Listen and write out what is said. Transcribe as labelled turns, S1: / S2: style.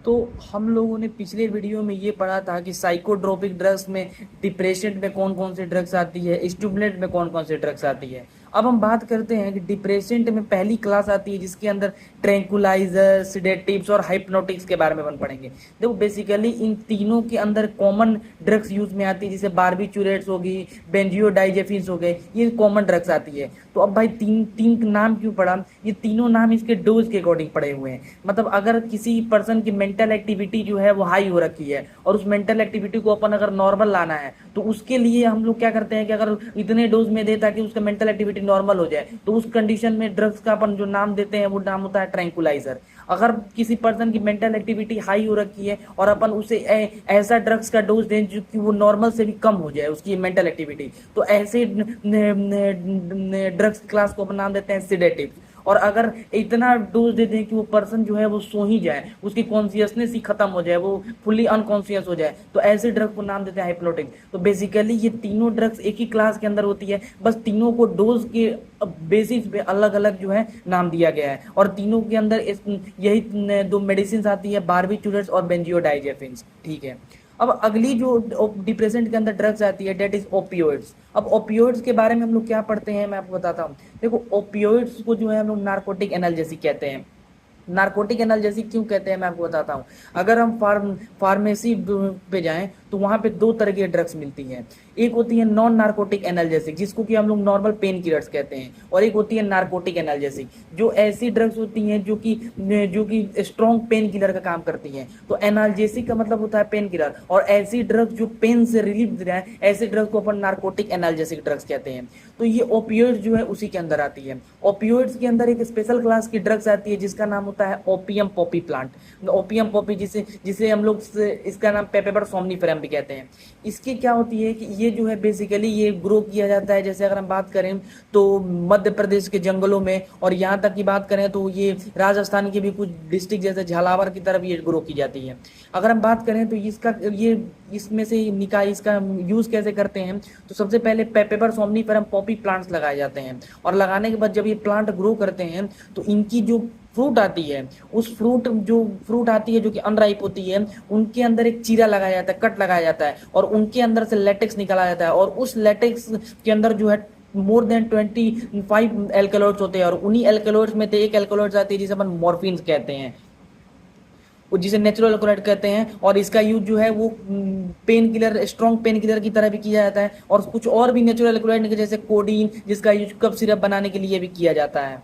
S1: तो हम लोगों ने पिछले वीडियो में ये पढ़ा था कि साइकोट्रोपिक ड्रग्स में डिप्रेशन में कौन कौन से ड्रग्स आती है, स्टिमुलेंट में कौन कौन से ड्रग्स आती है। अब हम बात करते हैं कि डिप्रेशन में पहली क्लास आती है जिसके अंदर ट्रैंकुलाइजर, सिडेटिव्स और हाइप्नोटिक्स के बारे में अपन पढ़ेंगे। देखो बेसिकली इन तीनों के अंदर कॉमन ड्रग्स यूज में आती है, जैसे बार्बिचुरेट्स हो गई, बेंजियोडाइजेपिन्स हो गए, ये कॉमन ड्रग्स आती है। तो अब भाई तीन तीन नाम क्यों पढ़ा? ये तीनों नाम इसके डोज के अकॉर्डिंग पड़े हुए हैं। मतलब अगर किसी पर्सन की मेंटल एक्टिविटी जो है वो हाई हो रखी है और उस मेंटल एक्टिविटी को अपन अगर नॉर्मल लाना है तो उसके लिए हम लोग क्या करते हैं कि अगर इतने डोज में दे ताकि उसका मेंटल एक्टिविटी नॉर्मल हो जाए, तो उस कंडीशन में ड्रग्स का अपन जो नाम देते हैं वो नाम होता है ट्रैंकुलाइजर। अगर किसी पर्सन की मेंटल एक्टिविटी हाई हो रखी है और अपन उसे ऐसा ड्रग्स का डोज दें जो कि वो नॉर्मल से भी कम हो जाए उसकी मेंटल एक्टिविटी, तो ऐसे ड्रग्स क्लास को अपन नाम देते हैं सिडेटिव। और अगर इतना डोज दे दें कि वो पर्सन जो है वो सो ही जाए, उसकी कॉन्शियसनेस ही खत्म हो जाए, वो फुली अनकॉन्शियस हो जाए, तो ऐसे ड्रग को नाम देते हैं हाइप्नोटिक। तो बेसिकली ये तीनों ड्रग्स एक ही क्लास के अंदर होती है, बस तीनों को डोज के बेसिस पे अलग अलग जो है नाम दिया गया है। और तीनों के अंदर यही दो मेडिसिन आती है, बार्बिटूरेट्स और बेंजियोडाइजेपिन्स। ठीक है। अब अगली जो डिप्रेशन के अंदर ड्रग्स आती है डेट इज ओपियोइड्स। अब ओपियोइड्स के बारे में हम लोग क्या पढ़ते हैं मैं आपको बताता हूँ। देखो ओपियोइड्स को जो है हम लोग नार्कोटिक एनाल्जेसिक कहते हैं। नार्कोटिक एनाल्जेसिक क्यों कहते हैं मैं आपको बताता हूँ। अगर हम फार्मेसी पे जाएं तो वहां पे दो तरह की ड्रग्स मिलती हैं। एक होती है नॉन नार्कोटिक एनाल्जेसिक जिसको कि हम लोग नॉर्मल पेन किलर्स कहते हैं, और एक होती है नार्कोटिक एनाल्जेसिक जो ऐसी ड्रग्स होती हैं जो कि स्ट्रॉन्ग पेन किलर का काम करती हैं। तो एनाल्जेसिक का मतलब होता है पेन किलर, और ऐसी ड्रग्स जो पेन से रिलीफ दे रहा है ऐसे ड्रग्स को अपन नार्कोटिक एनाल्जेसिक ड्रग्स कहते हैं। तो ये ओपियोइड्स जो है उसी के अंदर आती है। ओपियोइड्स के अंदर एक स्पेशल क्लास की ड्रग्स आती है जिसका नाम होता है opium Poppy plant. Opium Poppy जिसे जिसे हम लोग इसका नाम पेपेबर सोमनिफेरम भी कहते हैं। इसकी क्या होती है कि ये जो है बेसिकली ये ग्रो किया जाता है, जैसे अगर हम बात करें तो मध्य प्रदेश के जंगलों में, और यहाँ तक की बात करें तो ये राजस्थान के भी कुछ डिस्ट्रिक्ट जैसे झालावाड़ की तरफ ये ग्रो की जाती है। अगर हम बात करें तो इसमें से इसका यूज कैसे करते हैं, तो सबसे पहले पेपेबर सोमनिफेरम पॉपी प्लांट्स लगाए जाते हैं, और लगाने के बाद जब ये प्लांट ग्रो करते हैं तो इनकी जो फ्रूट आती है, उस फ्रूट आती है जो कि अनराइप होती है, उनके अंदर एक चीरा लगाया जाता है, कट लगाया जाता है, और उनके अंदर से लेटेक्स निकाला जाता है, और उस लेटेक्स के अंदर जो है मोर देन 25 एल्कलॉइड्स होते हैं, और उन्हीं एल्कलॉइड्स में से एक एल्कलॉइड्स आती है जिसे अपन मॉर्फिन कहते हैं, जिसे नेचुरल एल्कोलाइड कहते हैं। और इसका यूज जो है वो pain killer, strong pain killer की तरह भी किया जाता है, और कुछ और भी नेचुरल एल्कोलाइड जैसे कोडीन जिसका यूज कफ सिरप बनाने के लिए भी किया जाता है।